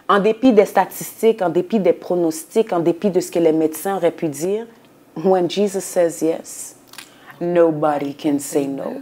En dépit des statistiques, en dépit des pronostics, en dépit de ce que les médecins auraient pu dire, when Jesus says yes, nobody can say no.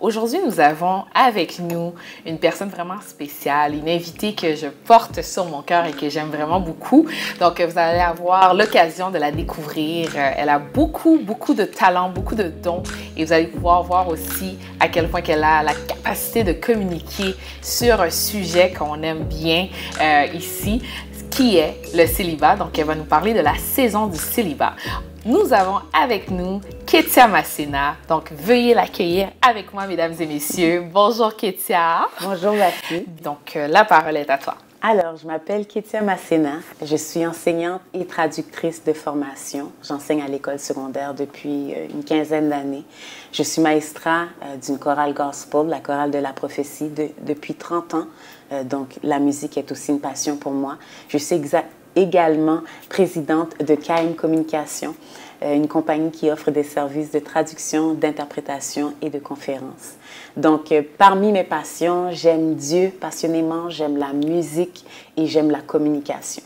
Aujourd'hui, nous avons avec nous une personne vraiment spéciale, une invitée que je porte sur mon cœur et que j'aime vraiment beaucoup. Donc, vous allez avoir l'occasion de la découvrir. Elle a beaucoup de talent, beaucoup de dons et vous allez pouvoir voir aussi à quel point qu'elle a la capacité de communiquer sur un sujet qu'on aime bien ici, qui est le célibat. Donc, elle va nous parler de la saison du célibat. Nous avons avec nous Ketia Masséna. Donc, veuillez l'accueillir avec moi, mesdames et messieurs. Bonjour, Ketia. Bonjour, Vassy. Donc, la parole est à toi. Alors, je m'appelle Ketia Masséna. Je suis enseignante et traductrice de formation. J'enseigne à l'école secondaire depuis une quinzaine d'années. Je suis maestra d'une chorale gospel, la chorale de la prophétie, depuis 30 ans. Donc, la musique est aussi une passion pour moi. Je suis également présidente de KM Communication, une compagnie qui offre des services de traduction, d'interprétation et de conférences. Donc, parmi mes passions, j'aime Dieu passionnément, j'aime la musique et j'aime la communication.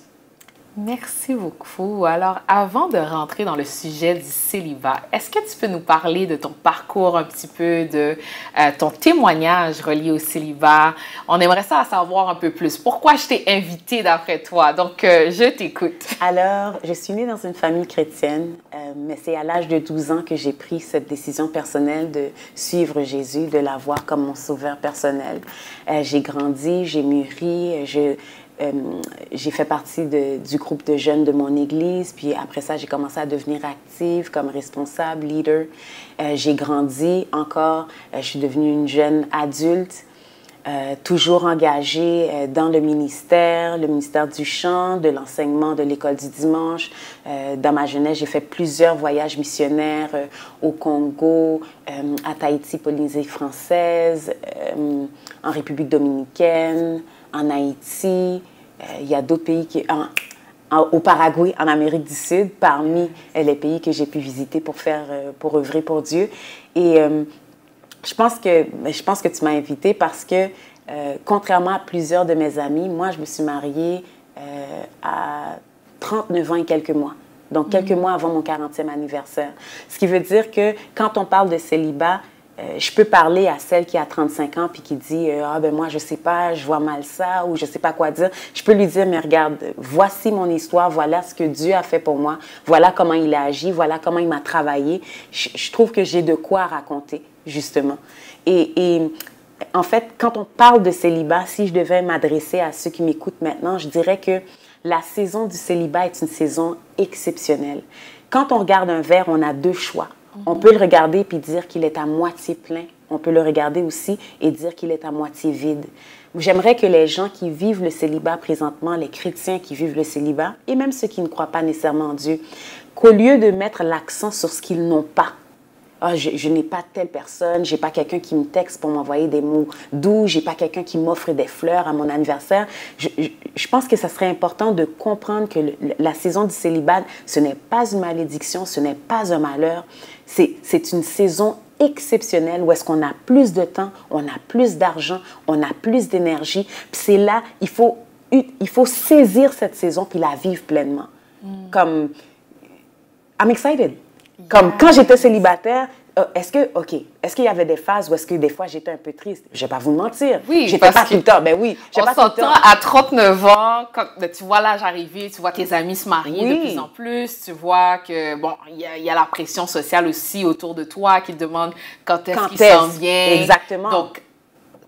Merci beaucoup. Alors, avant de rentrer dans le sujet du célibat, est-ce que tu peux nous parler de ton parcours un petit peu, de ton témoignage relié au célibat? On aimerait ça à savoir un peu plus. Pourquoi je t'ai invitée d'après toi? Donc, je t'écoute. Alors, je suis née dans une famille chrétienne, mais c'est à l'âge de 12 ans que j'ai pris cette décision personnelle de suivre Jésus, de l'avoir comme mon sauveur personnel. J'ai grandi, j'ai mûri, j'ai fait partie du groupe de jeunes de mon église, puis après ça, j'ai commencé à devenir active comme responsable, leader. J'ai grandi encore, je suis devenue une jeune adulte, toujours engagée dans le ministère du chant, de l'enseignement de l'école du dimanche. Dans ma jeunesse, j'ai fait plusieurs voyages missionnaires au Congo, à Tahiti, Polynésie française, en République dominicaine, en Haïti, il y a d'autres pays au Paraguay, en Amérique du Sud, parmi les pays que j'ai pu visiter pour œuvrer pour Dieu. Et je pense que tu m'as invitée parce que, contrairement à plusieurs de mes amis, moi, je me suis mariée à 39 ans et quelques mois. Donc, quelques mois avant mon 40e anniversaire. Ce qui veut dire que quand on parle de célibat, je peux parler à celle qui a 35 ans puis qui dit « Ah, ben moi, je sais pas, je vois mal ça » ou « Je sais pas quoi dire ». Je peux lui dire « Mais regarde, voici mon histoire, voilà ce que Dieu a fait pour moi, voilà comment il a agi, voilà comment il m'a travaillé. » Je trouve que j'ai de quoi raconter, justement. Et en fait, quand on parle de célibat, si je devais m'adresser à ceux qui m'écoutent maintenant, je dirais que la saison du célibat est une saison exceptionnelle. Quand on regarde un verre, on a deux choix. On peut le regarder et dire qu'il est à moitié plein. On peut le regarder aussi et dire qu'il est à moitié vide. J'aimerais que les gens qui vivent le célibat présentement, les chrétiens qui vivent le célibat, et même ceux qui ne croient pas nécessairement en Dieu, qu'au lieu de mettre l'accent sur ce qu'ils n'ont pas, ah, je n'ai pas telle personne, j'ai pas quelqu'un qui me texte pour m'envoyer des mots doux, j'ai pas quelqu'un qui m'offre des fleurs à mon anniversaire. Je pense que ça serait important de comprendre que la saison du célibat, ce n'est pas une malédiction, ce n'est pas un malheur. C'est une saison exceptionnelle où est-ce qu'on a plus de temps, on a plus d'argent, on a plus d'énergie. Puis c'est là, il faut saisir cette saison puis la vivre pleinement. Comme, I'm excited. Comme quand j'étais célibataire, est-ce qu'il y avait des phases où est-ce que des fois j'étais un peu triste? Je ne vais pas vous mentir. Oui, j'étais pas tout le temps. Ben oui, on s'entend à 39 ans, quand tu vois l'âge arriver, tu vois tes amis se marier de plus en plus, tu vois que, bon, il y a la pression sociale aussi autour de toi qui te demande quand est-ce qu'il s'en vient. Exactement. Donc,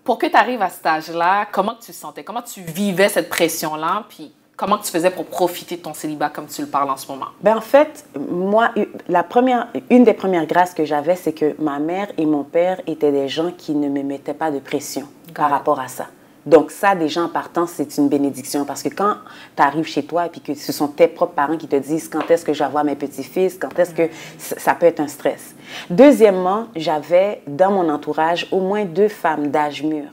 pour que tu arrives à cet âge-là, comment tu te sentais? Comment tu vivais cette pression-là? Puis, comment tu faisais pour profiter de ton célibat comme tu le parles en ce moment? Ben en fait, moi, une des premières grâces que j'avais, c'est que ma mère et mon père étaient des gens qui ne me mettaient pas de pression par rapport à ça. Donc ça, déjà en partant, c'est une bénédiction parce que quand tu arrives chez toi et puis que ce sont tes propres parents qui te disent quand est-ce que je vais voir mes petits-fils, quand est-ce que ça peut être un stress. Deuxièmement, j'avais dans mon entourage au moins 2 femmes d'âge mûr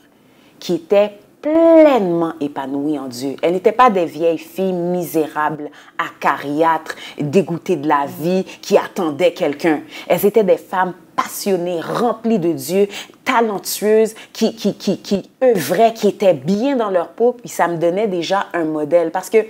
qui étaient pleinement épanouies en Dieu. Elles n'étaient pas des vieilles filles misérables, acariâtres, dégoûtées de la vie, qui attendaient quelqu'un. Elles étaient des femmes passionnées, remplies de Dieu, talentueuses, qui œuvraient, qui étaient bien dans leur peau. Puis ça me donnait déjà un modèle. Parce que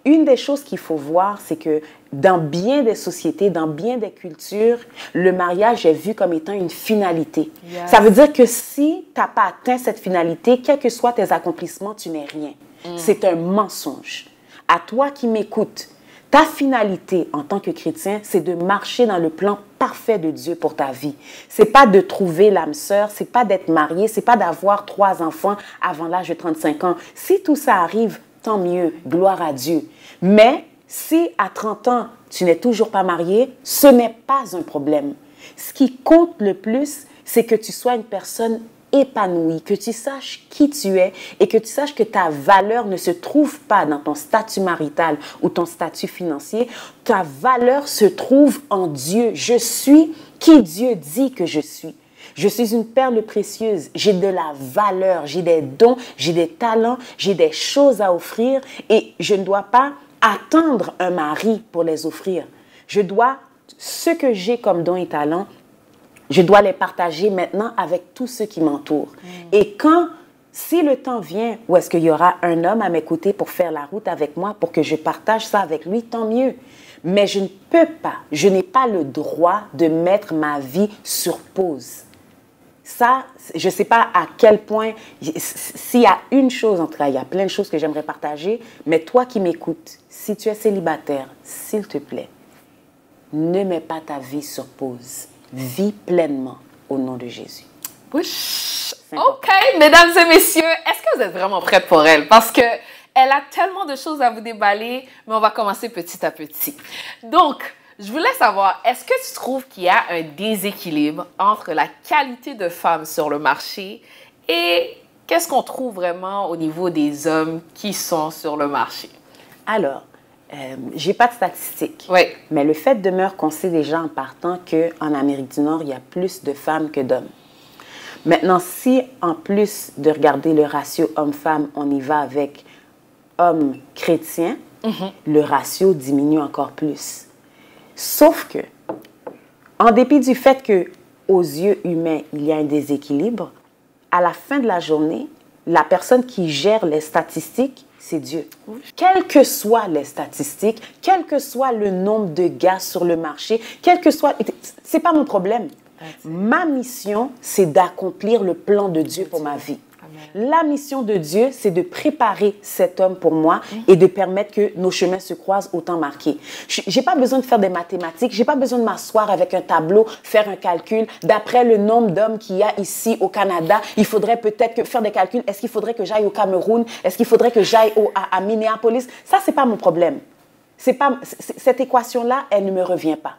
une des choses qu'il faut voir, c'est que dans bien des sociétés, dans bien des cultures, le mariage est vu comme étant une finalité. Yes. Ça veut dire que si tu n'as pas atteint cette finalité, quels que soient tes accomplissements, tu n'es rien. C'est un mensonge. À toi qui m'écoutes, ta finalité en tant que chrétien, c'est de marcher dans le plan parfait de Dieu pour ta vie. C'est pas de trouver l'âme sœur, c'est pas d'être marié, c'est pas d'avoir 3 enfants avant l'âge de 35 ans. Si tout ça arrive, tant mieux, gloire à Dieu. Mais si à 30 ans, tu n'es toujours pas marié, ce n'est pas un problème. Ce qui compte le plus, c'est que tu sois une personne épanouie, que tu saches qui tu es et que tu saches que ta valeur ne se trouve pas dans ton statut marital ou ton statut financier. Ta valeur se trouve en Dieu. Je suis qui Dieu dit que je suis. Je suis une perle précieuse, j'ai de la valeur, j'ai des dons, j'ai des talents, j'ai des choses à offrir et je ne dois pas attendre un mari pour les offrir. Je dois, ce que j'ai comme dons et talents, je dois les partager maintenant avec tous ceux qui m'entourent. Et si le temps vient où est-ce qu'il y aura un homme à mes côtés pour faire la route avec moi, pour que je partage ça avec lui, tant mieux. Mais je ne peux pas, je n'ai pas le droit de mettre ma vie sur pause. Ça, je ne sais pas à quel point, s'il y a une chose, en tout cas, il y a plein de choses que j'aimerais partager, mais toi qui m'écoutes, si tu es célibataire, s'il te plaît, ne mets pas ta vie sur pause. Vis pleinement au nom de Jésus. OK, mesdames et messieurs, est-ce que vous êtes vraiment prêtes pour elle? Parce que elle a tellement de choses à vous déballer, mais on va commencer petit à petit. Donc, je voulais savoir, est-ce que tu trouves qu'il y a un déséquilibre entre la qualité de femmes sur le marché et qu'est-ce qu'on trouve vraiment au niveau des hommes qui sont sur le marché? Alors, je n'ai pas de statistiques, mais le fait demeure qu'on sait déjà en partant qu'en Amérique du Nord, il y a plus de femmes que d'hommes. Maintenant, si en plus de regarder le ratio homme-femme, on y va avec hommes chrétiens, le ratio diminue encore plus. Sauf que, en dépit du fait qu'aux yeux humains, il y a un déséquilibre, à la fin de la journée, la personne qui gère les statistiques, c'est Dieu. Quelles que soient les statistiques, quel que soit le nombre de gars sur le marché, quel que soit... C'est pas mon problème. Ma mission, c'est d'accomplir le plan de Dieu pour ma vie. La mission de Dieu, c'est de préparer cet homme pour moi et de permettre que nos chemins se croisent au temps marqué. Je n'ai pas besoin de faire des mathématiques, je n'ai pas besoin de m'asseoir avec un tableau, faire un calcul. D'après le nombre d'hommes qu'il y a ici au Canada, il faudrait peut-être faire des calculs. Est-ce qu'il faudrait que j'aille au Cameroun? Est-ce qu'il faudrait que j'aille à Minneapolis? Ça, ce n'est pas mon problème. Cette équation-là, elle ne me revient pas.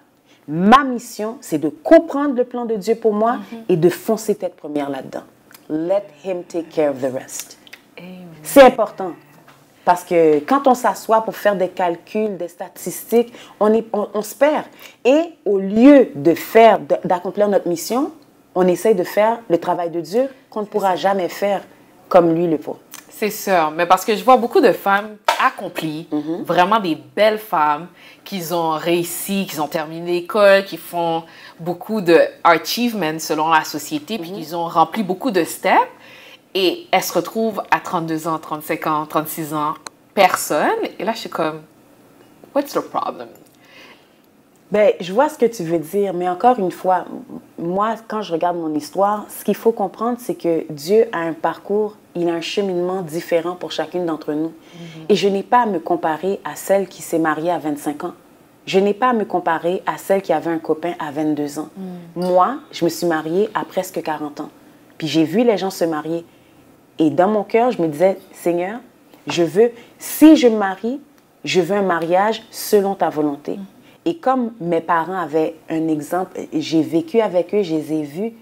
Ma mission, c'est de comprendre le plan de Dieu pour moi et de foncer tête première là-dedans. Let him take care of the rest. C'est important. Parce que quand on s'assoit pour faire des calculs, des statistiques, on se perd. Et au lieu d'accomplir notre mission, on essaye de faire le travail de Dieu qu'on ne pourra jamais faire comme lui le faut. C'est sûr, mais parce que je vois beaucoup de femmes accomplies, vraiment des belles femmes qui ont réussi, qui ont terminé l'école, qui font beaucoup de achievements selon la société, puis qui ont rempli beaucoup de steps. Et elles se retrouvent à 32 ans, 35 ans, 36 ans, personne. Et là, je suis comme, what's the problem? Ben, je vois ce que tu veux dire, mais encore une fois, moi, quand je regarde mon histoire, ce qu'il faut comprendre, c'est que Dieu a un parcours, il a un cheminement différent pour chacune d'entre nous. Et je n'ai pas à me comparer à celle qui s'est mariée à 25 ans. Je n'ai pas à me comparer à celle qui avait un copain à 22 ans. Moi, je me suis mariée à presque 40 ans. Puis j'ai vu les gens se marier. Et dans mon cœur, je me disais, Seigneur, si je me marie, je veux un mariage selon ta volonté. Et comme mes parents avaient un exemple, j'ai vécu avec eux, je les ai vus,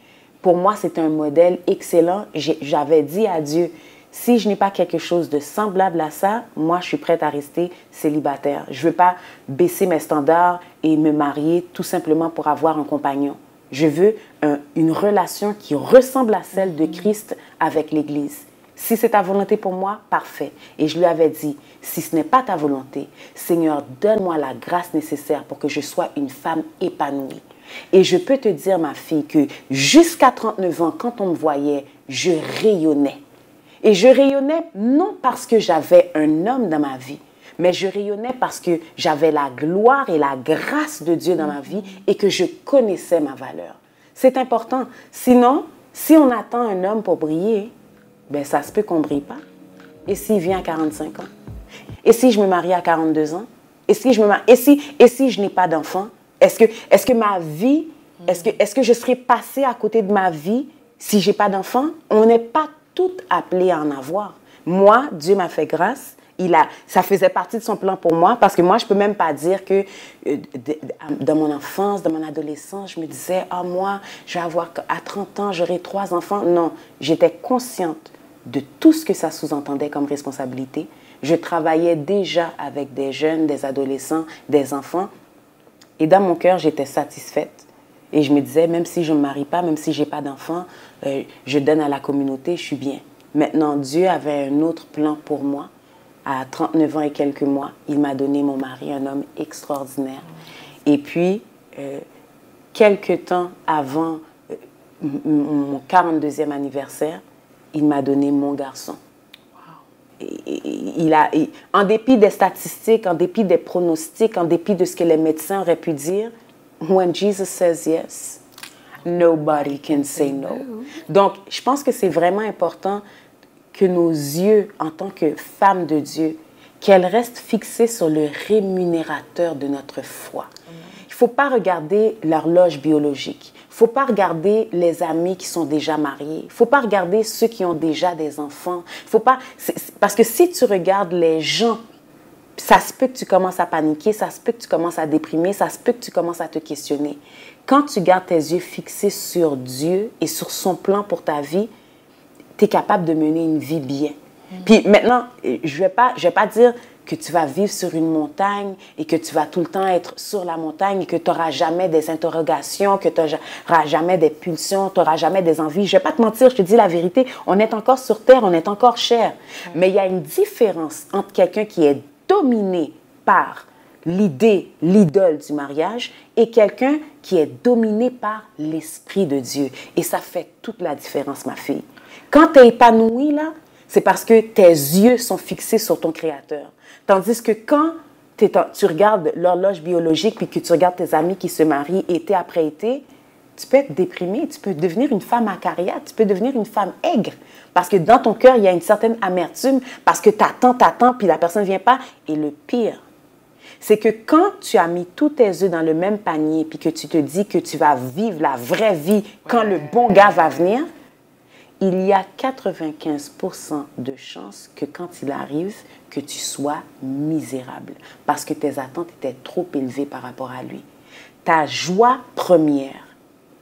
pour moi, c'était un modèle excellent. J'avais dit à Dieu, si je n'ai pas quelque chose de semblable à ça, moi, je suis prête à rester célibataire. Je ne veux pas baisser mes standards et me marier tout simplement pour avoir un compagnon. Je veux une relation qui ressemble à celle de Christ avec l'Église. Si c'est ta volonté pour moi, parfait. Et je lui avais dit, si ce n'est pas ta volonté, Seigneur, donne-moi la grâce nécessaire pour que je sois une femme épanouie. Et je peux te dire, ma fille, que jusqu'à 39 ans, quand on me voyait, je rayonnais. Et je rayonnais non parce que j'avais un homme dans ma vie, mais je rayonnais parce que j'avais la gloire et la grâce de Dieu dans ma vie et que je connaissais ma valeur. C'est important. Sinon, si on attend un homme pour briller, ben ça se peut qu'on ne brille pas. Et s'il vient à 45 ans? Et si je me marie à 42 ans? Et si je n'ai pas d'enfant? Est-ce que ma vie, est-ce que je serai passée à côté de ma vie si je n'ai pas d'enfant? On n'est pas toutes appelées à en avoir. Moi, Dieu m'a fait grâce. Ça faisait partie de son plan pour moi, parce que moi, je ne peux même pas dire que dans mon enfance, dans mon adolescence, je me disais, ah, moi, je vais avoir, à 30 ans, j'aurai 3 enfants. Non, j'étais consciente de tout ce que ça sous-entendait comme responsabilité. Je travaillais déjà avec des jeunes, des adolescents, des enfants. Et dans mon cœur, j'étais satisfaite. Et je me disais, même si je ne me marie pas, même si je n'ai pas d'enfants, je donne à la communauté, je suis bien. Maintenant, Dieu avait un autre plan pour moi. À 39 ans et quelques mois, il m'a donné mon mari, un homme extraordinaire. Et puis, quelques temps avant mon 42e anniversaire, il m'a donné mon garçon. En dépit des statistiques, en dépit des pronostics, en dépit de ce que les médecins auraient pu dire, when Jesus says yes, nobody can say no. Donc, je pense que c'est vraiment important que nos yeux, en tant que femmes de Dieu, qu'elles restent fixées sur le rémunérateur de notre foi. Il ne faut pas regarder l'horloge biologique. Il ne faut pas regarder les amis qui sont déjà mariés. Il ne faut pas regarder ceux qui ont déjà des enfants. Faut pas, parce que si tu regardes les gens, ça se peut que tu commences à paniquer, ça se peut que tu commences à déprimer, ça se peut que tu commences à te questionner. Quand tu gardes tes yeux fixés sur Dieu et sur son plan pour ta vie, tu es capable de mener une vie bien. Puis maintenant, je vais pas dire que tu vas vivre sur une montagne et que tu vas tout le temps être sur la montagne et que tu n'auras jamais des interrogations, que tu n'auras jamais des pulsions, tu n'auras jamais des envies. Je ne vais pas te mentir, je te dis la vérité, on est encore sur terre, on est encore chair. Mais il y a une différence entre quelqu'un qui est dominé par l'idole du mariage et quelqu'un qui est dominé par l'Esprit de Dieu. Et ça fait toute la différence, ma fille. Quand tu es épanouie, là, c'est parce que tes yeux sont fixés sur ton Créateur. Tandis que quand tu regardes l'horloge biologique puis que tu regardes tes amis qui se marient été après été, tu peux être déprimé, tu peux devenir une femme acariate, tu peux devenir une femme aigre. Parce que dans ton cœur, il y a une certaine amertume, parce que tu attends, puis la personne ne vient pas. Et le pire, c'est que quand tu as mis tous tes œufs dans le même panier puis que tu te dis que tu vas vivre la vraie vie quand le bon gars va venir, il y a 95% de chances que quand il arrive, que tu sois misérable parce que tes attentes étaient trop élevées par rapport à lui. Ta joie première,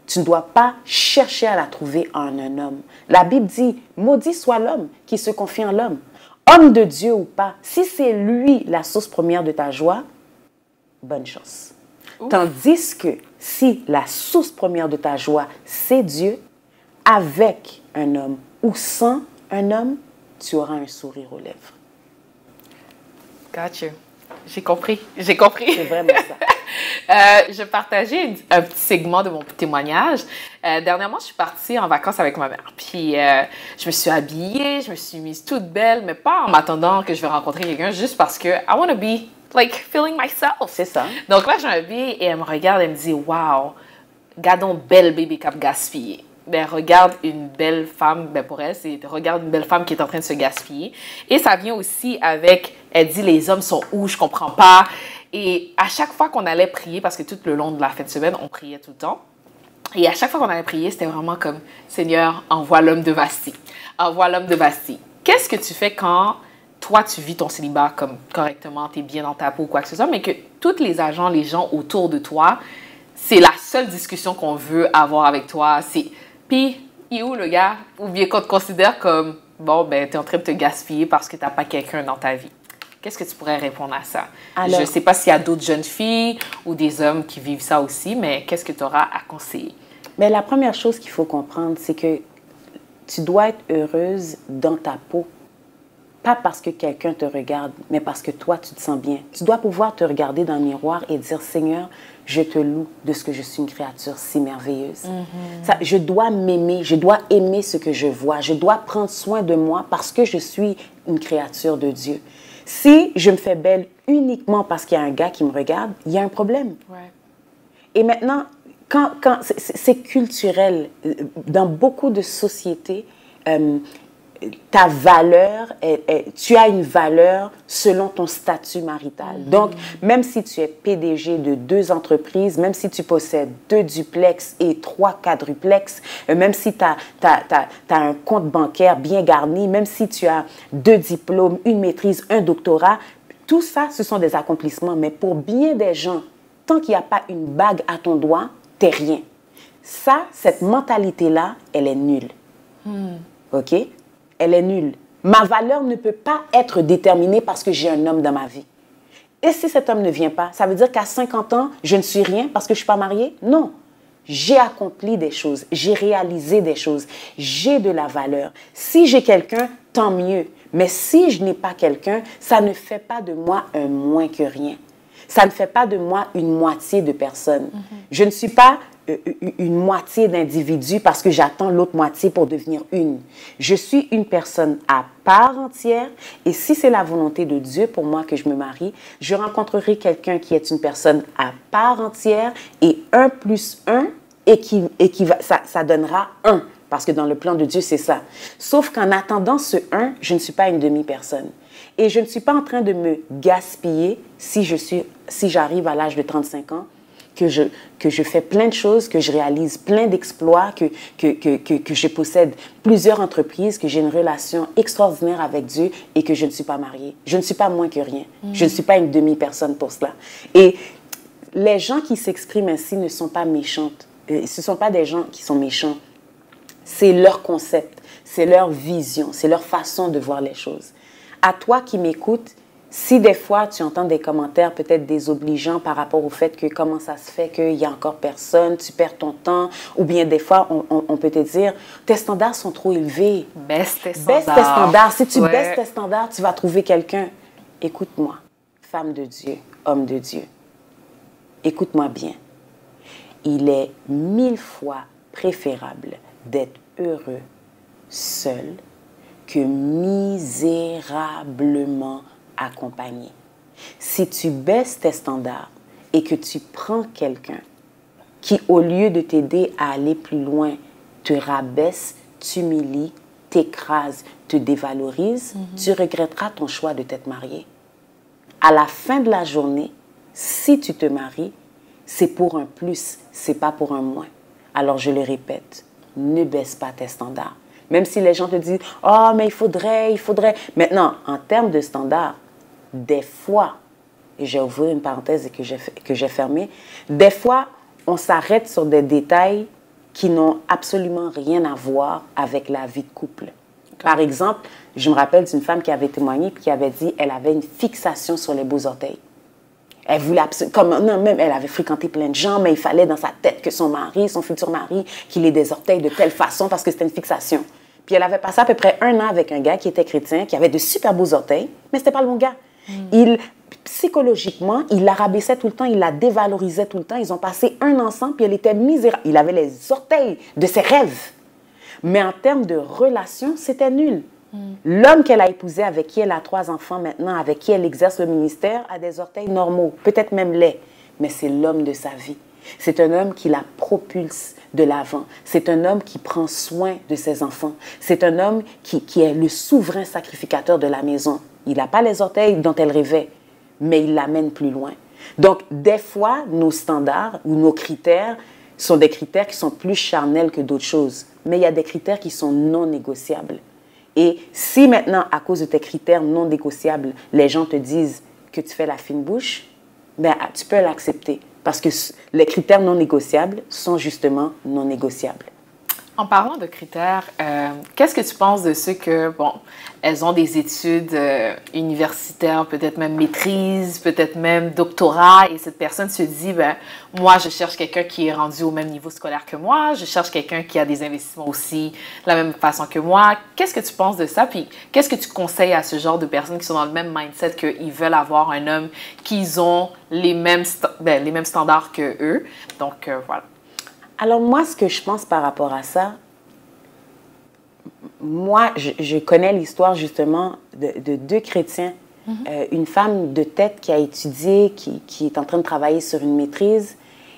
tu ne dois pas chercher à la trouver en un homme. La Bible dit, maudit soit l'homme qui se confie en l'homme. Homme de Dieu ou pas, si c'est lui la source première de ta joie, bonne chance. Ouf. Tandis que si la source première de ta joie, c'est Dieu, avec un homme ou sans un homme, tu auras un sourire aux lèvres. Got you. J'ai compris. C'est vraiment ça. Je partageais un petit segment de mon témoignage. Dernièrement, je suis partie en vacances avec ma mère. Puis, je me suis habillée, je me suis mise toute belle, mais pas en m'attendant que je vais rencontrer quelqu'un, juste parce que I want to be, like, feeling myself. C'est ça. Donc là, je m'habille et elle me regarde, elle me dit, wow, gardons belle bébé cap gaspillé. Ben, regarde une belle femme, ben pour elle, c'est regarde une belle femme qui est en train de se gaspiller. Et ça vient aussi avec, elle dit, les hommes sont où, je comprends pas. Et à chaque fois qu'on allait prier, parce que tout le long de la fin de semaine, on priait tout le temps. Et à chaque fois qu'on allait prier, c'était vraiment comme, Seigneur, envoie l'homme de Vasti. Envoie l'homme de Vasti. Qu'est-ce que tu fais quand toi, tu vis ton célibat comme correctement, tu es bien dans ta peau ou quoi que ce soit, mais que tous les agents, les gens autour de toi, c'est la seule discussion qu'on veut avoir avec toi, c'est... Puis, il est où le gars? Ou bien qu'on te considère comme, bon, ben, tu es en train de te gaspiller parce que tu n'as pas quelqu'un dans ta vie. Qu'est-ce que tu pourrais répondre à ça? Alors, je ne sais pas s'il y a d'autres jeunes filles ou des hommes qui vivent ça aussi, mais qu'est-ce que tu auras à conseiller? Mais la première chose qu'il faut comprendre, c'est que tu dois être heureuse dans ta peau. Pas parce que quelqu'un te regarde, mais parce que toi, tu te sens bien. Tu dois pouvoir te regarder dans le miroir et dire, Seigneur, je te loue de ce que je suis une créature si merveilleuse. Ça, je dois m'aimer, je dois aimer ce que je vois. Je dois prendre soin de moi parce que je suis une créature de Dieu. Si je me fais belle uniquement parce qu'il y a un gars qui me regarde, il y a un problème. Ouais. Et maintenant, c'est culturel. Dans beaucoup de sociétés, ta valeur, tu as une valeur selon ton statut marital. Donc, même si tu es PDG de 2 entreprises, même si tu possèdes 2 duplex et 3 quadruplex, même si tu as un compte bancaire bien garni, même si tu as 2 diplômes, une maîtrise, un doctorat, tout ça, ce sont des accomplissements. Mais pour bien des gens, tant qu'il n'y a pas une bague à ton doigt, t'es rien. Ça, cette mentalité-là, elle est nulle. OK? Elle est nulle. Ma valeur ne peut pas être déterminée parce que j'ai un homme dans ma vie. Et si cet homme ne vient pas, ça veut dire qu'à 50 ans, je ne suis rien parce que je ne suis pas mariée? Non. J'ai accompli des choses, j'ai réalisé des choses, j'ai de la valeur. Si j'ai quelqu'un, tant mieux. Mais si je n'ai pas quelqu'un, ça ne fait pas de moi un moins que rien. Ça ne fait pas de moi une moitié de personne. Je ne suis pas une moitié d'individu parce que j'attends l'autre moitié pour devenir une. Je suis une personne à part entière et si c'est la volonté de Dieu pour moi que je me marie, je rencontrerai quelqu'un qui est une personne à part entière et 1 plus 1 ça donnera 1 parce que dans le plan de Dieu, c'est ça. Sauf qu'en attendant ce 1, je ne suis pas une demi-personne. Et je ne suis pas en train de me gaspiller si j'arrive à l'âge de 35 ans, que je fais plein de choses, que je réalise plein d'exploits, que je possède plusieurs entreprises, que j'ai une relation extraordinaire avec Dieu et que je ne suis pas mariée. Je ne suis pas moins que rien. Je ne suis pas une demi-personne pour cela. Et les gens qui s'expriment ainsi ne sont pas méchantes. Ce ne sont pas des gens qui sont méchants. C'est leur concept, c'est leur vision, c'est leur façon de voir les choses. À toi qui m'écoutes, si des fois tu entends des commentaires peut-être désobligeants par rapport au fait que comment ça se fait qu'il n'y a encore personne, tu perds ton temps, ou bien des fois on peut te dire tes standards sont trop élevés. Baisse tes standards. Baisse tes standards. Si tu baisses tes standards, tu vas trouver quelqu'un. Écoute-moi, femme de Dieu, homme de Dieu. Écoute-moi bien. Il est 1000 fois préférable d'être heureux seul que misérablement accompagné. Si tu baisses tes standards et que tu prends quelqu'un qui, au lieu de t'aider à aller plus loin, te rabaisse, t'humilie, t'écrase, te dévalorise, tu regretteras ton choix de t'être marié. À la fin de la journée, si tu te maries, c'est pour un plus, c'est pas pour un moins. Alors je le répète, ne baisse pas tes standards. Même si les gens te disent « Oh, mais il faudrait... » Maintenant, en termes de standards, des fois, et j'ai ouvert une parenthèse que j'ai fermée, des fois, on s'arrête sur des détails qui n'ont absolument rien à voir avec la vie de couple. Par exemple, je me rappelle d'une femme qui avait témoigné et qui avait dit qu'elle avait une fixation sur les beaux orteils. Elle voulait même elle avait fréquenté plein de gens, mais il fallait dans sa tête que son mari, son futur mari, qu'il ait des orteils de telle façon parce que c'était une fixation. Puis elle avait passé à peu près 1 an avec un gars qui était chrétien, qui avait de super beaux orteils, mais c'était pas le bon gars. Psychologiquement, il la rabaissait tout le temps, il la dévalorisait tout le temps. Ils ont passé 1 an ensemble, puis elle était misérable. Il avait les orteils de ses rêves. Mais en termes de relation, c'était nul. L'homme qu'elle a épousé, avec qui elle a 3 enfants maintenant, avec qui elle exerce le ministère, a des orteils normaux, peut-être même laids, mais c'est l'homme de sa vie. C'est un homme qui la propulse de l'avant. C'est un homme qui prend soin de ses enfants. C'est un homme qui est le souverain sacrificateur de la maison. Il n'a pas les orteils dont elle rêvait, mais il l'amène plus loin. Donc, des fois, nos standards ou nos critères sont des critères qui sont plus charnels que d'autres choses. Mais il y a des critères qui sont non négociables. Et si maintenant, à cause de tes critères non négociables, les gens te disent que tu fais la fine bouche, ben, tu peux l'accepter. Parce que les critères non négociables sont justement non négociables. En parlant de critères, qu'est-ce que tu penses de ceux que, bon, elles ont des études universitaires, peut-être même maîtrise, peut-être même doctorat, et cette personne se dit, ben, moi, je cherche quelqu'un qui est rendu au même niveau scolaire que moi, je cherche quelqu'un qui a des investissements aussi de la même façon que moi. Qu'est-ce que tu penses de ça? Puis, qu'est-ce que tu conseilles à ce genre de personnes qui sont dans le même mindset qu'ils veulent avoir un homme, qu'ils ont les mêmes standards que eux? Donc, voilà. Alors moi, ce que je pense par rapport à ça, moi, je connais l'histoire justement de deux chrétiens. Une femme de tête qui a étudié, qui est en train de travailler sur une maîtrise,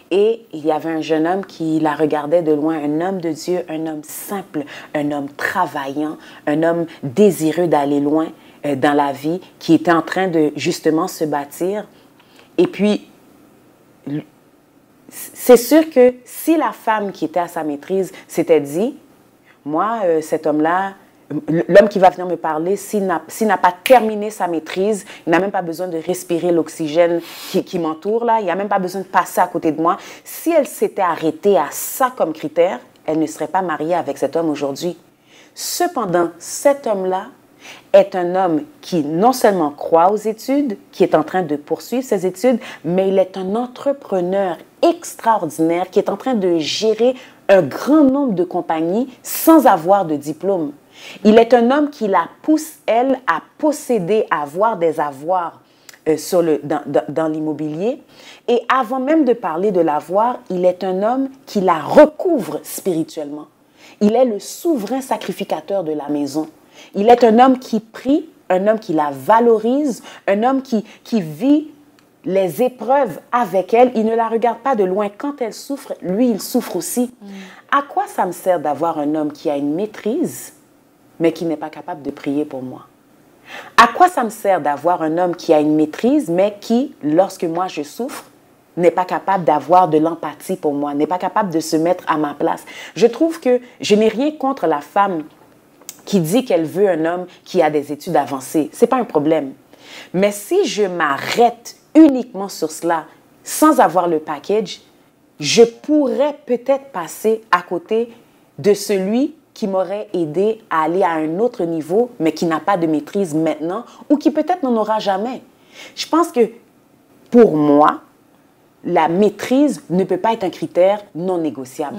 et il y avait un jeune homme qui la regardait de loin, un homme de Dieu, un homme simple, un homme travaillant, un homme désireux d'aller loin dans la vie, qui était en train de justement se bâtir. Et puis, c'est sûr que si la femme qui était à sa maîtrise s'était dit, moi, cet homme-là, l'homme qui va venir me parler, s'il n'a pas terminé sa maîtrise, il n'a même pas besoin de respirer l'oxygène qui m'entoure, là, il n'a même pas besoin de passer à côté de moi. Si elle s'était arrêtée à ça comme critère, elle ne serait pas mariée avec cet homme aujourd'hui. Cependant, cet homme-là est un homme qui non seulement croit aux études, qui est en train de poursuivre ses études, mais il est un entrepreneur extraordinaire qui est en train de gérer un grand nombre de compagnies sans avoir de diplôme. Il est un homme qui la pousse, elle, à posséder, à avoir des avoirs dans l'immobilier. Et avant même de parler de l'avoir, il est un homme qui la recouvre spirituellement. Il est le souverain sacrificateur de la maison. Il est un homme qui prie, un homme qui la valorise, un homme qui vit les épreuves avec elle. Il ne la regarde pas de loin. Quand elle souffre, lui, il souffre aussi. À quoi ça me sert d'avoir un homme qui a une maîtrise, mais qui n'est pas capable de prier pour moi? À quoi ça me sert d'avoir un homme qui a une maîtrise, mais qui, lorsque moi je souffre, n'est pas capable d'avoir de l'empathie pour moi, n'est pas capable de se mettre à ma place? Je trouve que je n'ai rien contre la femme qui dit qu'elle veut un homme qui a des études avancées. Ce n'est pas un problème. Mais si je m'arrête uniquement sur cela, sans avoir le package, je pourrais peut-être passer à côté de celui qui m'aurait aidé à aller à un autre niveau, mais qui n'a pas de maîtrise maintenant, ou qui peut-être n'en aura jamais. Je pense que, pour moi, la maîtrise ne peut pas être un critère non négociable.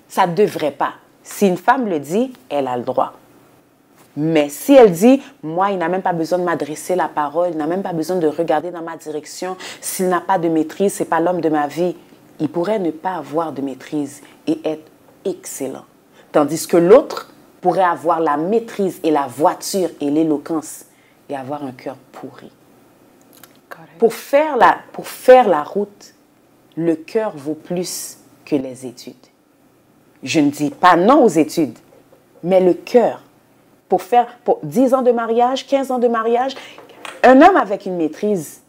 Ça ne devrait pas. Si une femme le dit, elle a le droit. Mais si elle dit, moi, il n'a même pas besoin de m'adresser la parole, il n'a même pas besoin de regarder dans ma direction, s'il n'a pas de maîtrise, ce n'est pas l'homme de ma vie, il pourrait ne pas avoir de maîtrise et être excellent. Tandis que l'autre pourrait avoir la maîtrise et la voiture et l'éloquence et avoir un cœur pourri. Pour faire la route, le cœur vaut plus que les études. Je ne dis pas non aux études, mais le cœur. Pour 10 ans de mariage, 15 ans de mariage, un homme avec une maîtrise,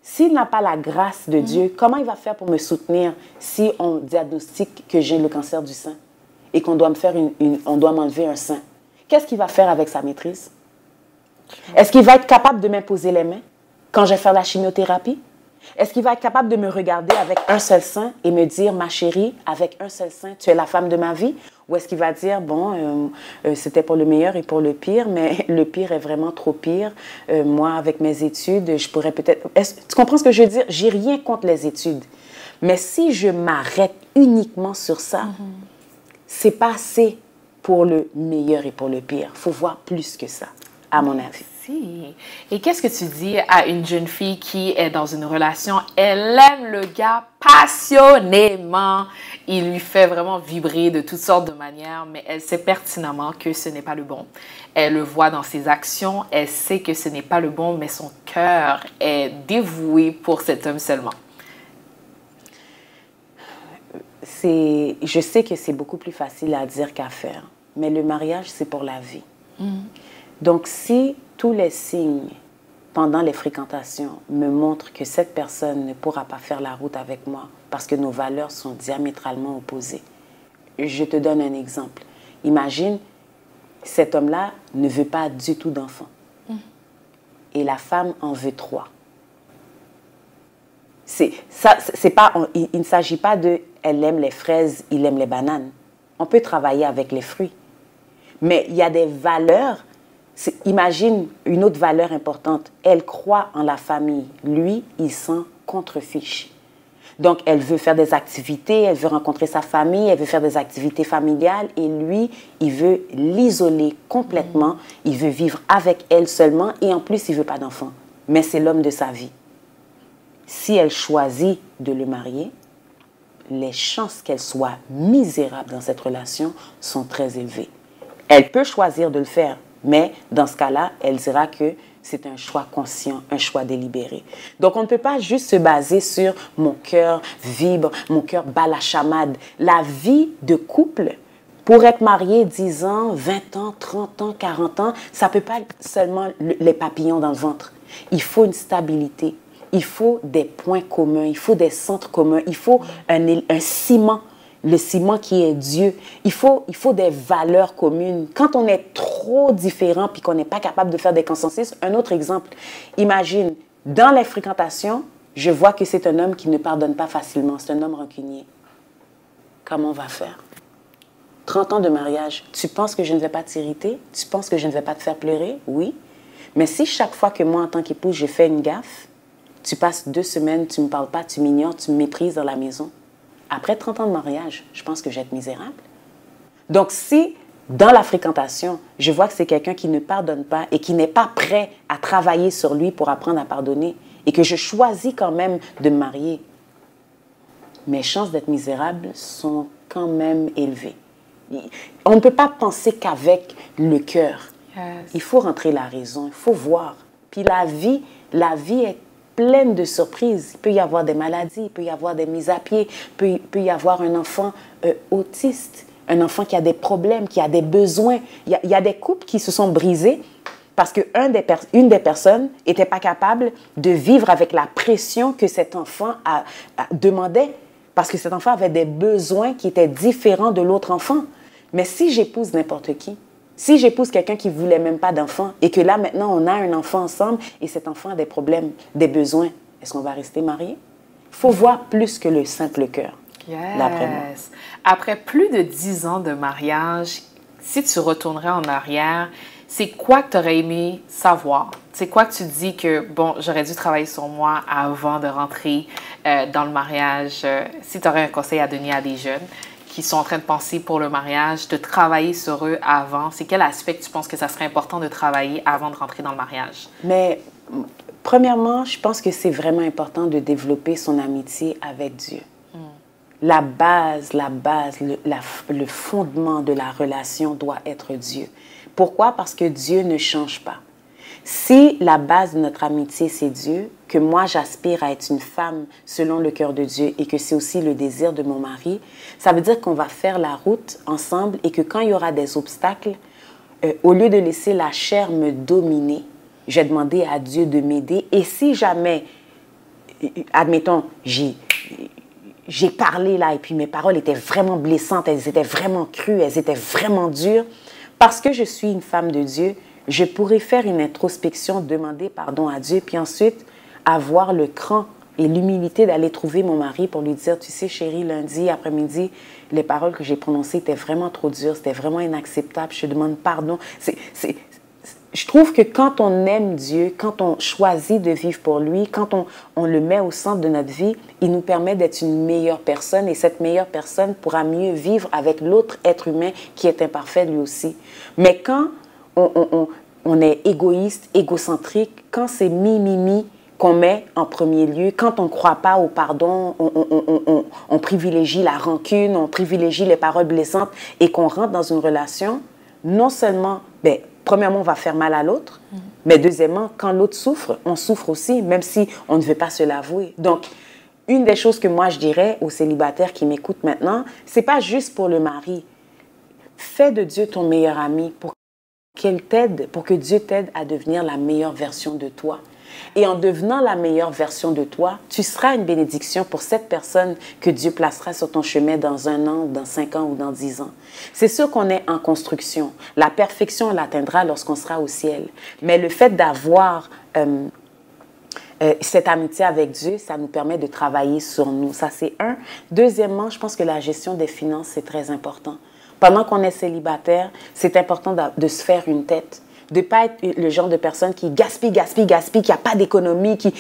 s'il n'a pas la grâce de Dieu, comment il va faire pour me soutenir si on diagnostique que j'ai le cancer du sein et qu'on doit on doit m'enlever un sein? Qu'est-ce qu'il va faire avec sa maîtrise? Est-ce qu'il va être capable de m'imposer les mains quand je vais faire la chimiothérapie? Est-ce qu'il va être capable de me regarder avec un seul sein et me dire, ma chérie, avec un seul sein, tu es la femme de ma vie? Ou est-ce qu'il va dire, bon, c'était pour le meilleur et pour le pire, mais le pire est vraiment trop pire. Moi, avec mes études, je pourrais peut-être... Tu comprends ce que je veux dire? J'ai rien contre les études. Mais si je m'arrête uniquement sur ça, c'est pas assez pour le meilleur et pour le pire. Il faut voir plus que ça, à mon avis. Et qu'est-ce que tu dis à une jeune fille qui est dans une relation, elle aime le gars passionnément, il lui fait vraiment vibrer de toutes sortes de manières, mais elle sait pertinemment que ce n'est pas le bon. Elle le voit dans ses actions, elle sait que ce n'est pas le bon, mais son cœur est dévoué pour cet homme seulement. Je sais que c'est beaucoup plus facile à dire qu'à faire, mais le mariage, c'est pour la vie. Donc, si tous les signes pendant les fréquentations me montrent que cette personne ne pourra pas faire la route avec moi parce que nos valeurs sont diamétralement opposées, je te donne un exemple. Imagine, cet homme-là ne veut pas du tout d'enfant et la femme en veut 3. Il ne s'agit pas de « elle aime les fraises, il aime les bananes ». On peut travailler avec les fruits. Mais il y a des valeurs. Imagine une autre valeur importante. Elle croit en la famille. Lui, il s'en contrefiche. Donc, elle veut faire des activités, elle veut rencontrer sa famille, elle veut faire des activités familiales et lui, il veut l'isoler complètement. Il veut vivre avec elle seulement et en plus, il ne veut pas d'enfant. Mais c'est l'homme de sa vie. Si elle choisit de le marier, les chances qu'elle soit misérable dans cette relation sont très élevées. Elle peut choisir de le faire, mais dans ce cas-là, elle dira que c'est un choix conscient, un choix délibéré. Donc, on ne peut pas juste se baser sur mon cœur vibre, mon cœur bat la chamade. La vie de couple, pour être marié 10 ans, 20 ans, 30 ans, 40 ans, ça ne peut pas être seulement les papillons dans le ventre. Il faut une stabilité, il faut des points communs, il faut des centres communs, il faut un ciment. Le ciment qui est Dieu. Il faut des valeurs communes. Quand on est trop différent puis qu'on n'est pas capable de faire des consensus, un autre exemple, imagine, dans les fréquentations, je vois que c'est un homme qui ne pardonne pas facilement, c'est un homme rancunier. Comment on va faire? 30 ans de mariage, tu penses que je ne vais pas t'irriter? Tu penses que je ne vais pas te faire pleurer? Oui. Mais si chaque fois que moi, en tant qu'épouse, je fais une gaffe, tu passes 2 semaines, tu ne me parles pas, tu m'ignores, tu me méprises dans la maison, après 30 ans de mariage, je pense que je vais être misérable. Donc, si dans la fréquentation, je vois que c'est quelqu'un qui ne pardonne pas et qui n'est pas prêt à travailler sur lui pour apprendre à pardonner et que je choisis quand même de me marier, mes chances d'être misérable sont quand même élevées. On ne peut pas penser qu'avec le cœur. Yes. Il faut rentrer la raison, il faut voir. Puis la vie est pleine de surprises. Il peut y avoir des maladies, il peut y avoir des mises à pied, il peut y avoir un enfant autiste, un enfant qui a des problèmes, qui a des besoins. Il y a des couples qui se sont brisés parce qu'une des personnes n'était pas capable de vivre avec la pression que cet enfant demandait parce que cet enfant avait des besoins qui étaient différents de l'autre enfant. Mais si j'épouse n'importe qui, si j'épouse quelqu'un qui ne voulait même pas d'enfant et que là, maintenant, on a un enfant ensemble et cet enfant a des problèmes, des besoins, est-ce qu'on va rester mariés? Il faut voir plus que le simple cœur. Yes. Après plus de 10 ans de mariage, si tu retournerais en arrière, c'est quoi que tu aurais aimé savoir? C'est quoi que tu dis que, bon, j'aurais dû travailler sur moi avant de rentrer dans le mariage? Si tu aurais un conseil à donner à des jeunes qui sont en train de penser pour le mariage, de travailler sur eux avant, c'est quel aspect que tu penses que ça serait important de travailler avant de rentrer dans le mariage? Mais premièrement, je pense que c'est vraiment important de développer son amitié avec Dieu. La base, le fondement de la relation doit être Dieu. Pourquoi? Parce que Dieu ne change pas. Si la base de notre amitié, c'est Dieu, que moi j'aspire à être une femme selon le cœur de Dieu et que c'est aussi le désir de mon mari, ça veut dire qu'on va faire la route ensemble et que quand il y aura des obstacles, au lieu de laisser la chair me dominer, je vais demander à Dieu de m'aider. Et si jamais, admettons, j'ai parlé là et puis mes paroles étaient vraiment blessantes, elles étaient vraiment crues, elles étaient vraiment dures, parce que je suis une femme de Dieu, je pourrais faire une introspection, demander pardon à Dieu, puis ensuite avoir le cran et l'humilité d'aller trouver mon mari pour lui dire, tu sais chérie, lundi après-midi, les paroles que j'ai prononcées étaient vraiment trop dures, c'était vraiment inacceptable, je te demande pardon. Je trouve que quand on aime Dieu, quand on choisit de vivre pour lui, quand on le met au centre de notre vie, il nous permet d'être une meilleure personne et cette meilleure personne pourra mieux vivre avec l'autre être humain qui est imparfait lui aussi. Mais quand on est égoïste, égocentrique, quand c'est mi qu'on met en premier lieu, quand on ne croit pas au pardon, on privilégie la rancune, on privilégie les paroles blessantes et qu'on rentre dans une relation, non seulement, premièrement, on va faire mal à l'autre, mais deuxièmement, quand l'autre souffre, on souffre aussi, même si on ne veut pas se l'avouer. Donc, une des choses que moi je dirais aux célibataires qui m'écoutent maintenant, c'est pas juste pour le mari. Fais de Dieu ton meilleur ami pour que Dieu t'aide à devenir la meilleure version de toi. Et en devenant la meilleure version de toi, tu seras une bénédiction pour cette personne que Dieu placera sur ton chemin dans 1 an, dans 5 ans ou dans 10 ans. C'est sûr qu'on est en construction. La perfection, on l'atteindra lorsqu'on sera au ciel. Mais le fait d'avoir cette amitié avec Dieu, ça nous permet de travailler sur nous. Ça, c'est un. Deuxièmement, je pense que la gestion des finances, c'est très important. Pendant qu'on est célibataire, c'est important de se faire une tête. De ne pas être le genre de personne qui gaspille, gaspille, gaspille, qui n'a pas d'économie, qui,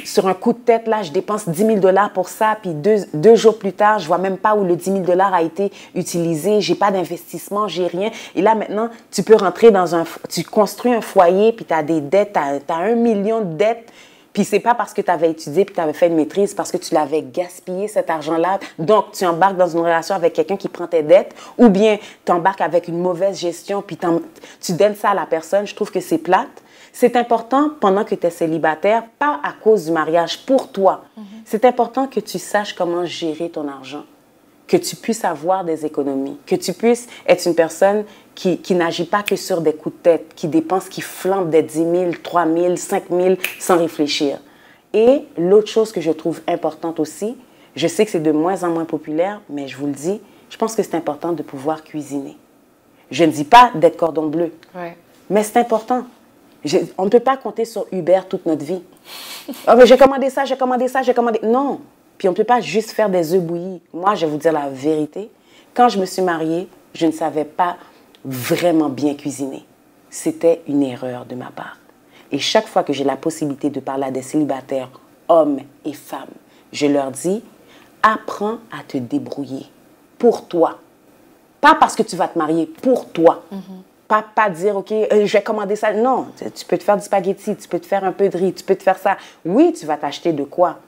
sur un coup de tête, là, je dépense 10 000 $ pour ça, puis deux jours plus tard, je ne vois même pas où le 10 000 $ a été utilisé, je n'ai pas d'investissement, je n'ai rien. Et là, maintenant, tu peux rentrer tu construis un foyer, puis tu as des dettes, tu as 1 million de dettes, puis c'est pas parce que tu avais étudié puis tu avais fait une maîtrise, parce que tu l'avais gaspillé cet argent-là. Donc, tu embarques dans une relation avec quelqu'un qui prend tes dettes, ou bien tu embarques avec une mauvaise gestion puis tu donnes ça à la personne. Je trouve que c'est plate. C'est important pendant que tu es célibataire, pas à cause du mariage, pour toi. C'est important que tu saches comment gérer ton argent, que tu puisses avoir des économies, que tu puisses être une personne qui n'agit pas que sur des coups de tête, qui dépense, qui flambe des 10 000, 3 000, 5 000 sans réfléchir. Et l'autre chose que je trouve importante aussi, je sais que c'est de moins en moins populaire, mais je vous le dis, je pense que c'est important de pouvoir cuisiner. Je ne dis pas d'être cordon bleu, mais c'est important. On ne peut pas compter sur Uber toute notre vie. Oh, mais j'ai commandé ça, j'ai commandé ça, j'ai commandé... Non. Puis on ne peut pas juste faire des œufs bouillis. Moi, je vais vous dire la vérité. Quand je me suis mariée, je ne savais pas vraiment bien cuisiner. C'était une erreur de ma part. Et chaque fois que j'ai la possibilité de parler à des célibataires, hommes et femmes, je leur dis, apprends à te débrouiller pour toi. Pas parce que tu vas te marier, pour toi. Pas dire, OK, je vais commander ça. Non, tu peux te faire du spaghetti, tu peux te faire un peu de riz, tu peux te faire ça. Oui, tu vas t'acheter de quoi.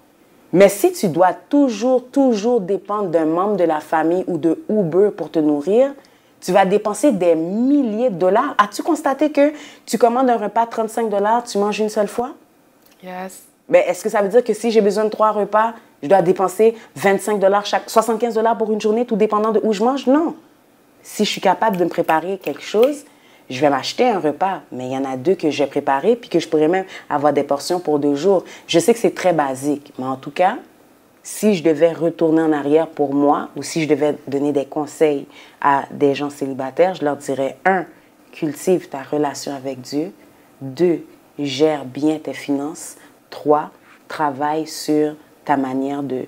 Mais si tu dois toujours dépendre d'un membre de la famille ou de Uber pour te nourrir, tu vas dépenser des milliers de dollars. As-tu constaté que tu commandes un repas de 35 $, tu manges une seule fois? Yes. Mais est-ce que ça veut dire que si j'ai besoin de 3 repas, je dois dépenser 25 $, 75 $ pour une journée, tout dépendant de où je mange? Non. Si je suis capable de me préparer quelque chose, je vais m'acheter un repas, mais il y en a 2 que j'ai préparés puis que je pourrais même avoir des portions pour 2 jours. Je sais que c'est très basique, mais en tout cas, si je devais retourner en arrière pour moi ou si je devais donner des conseils à des gens célibataires, je leur dirais 1, cultive ta relation avec Dieu. 2, gère bien tes finances. 3, travaille sur ta manière de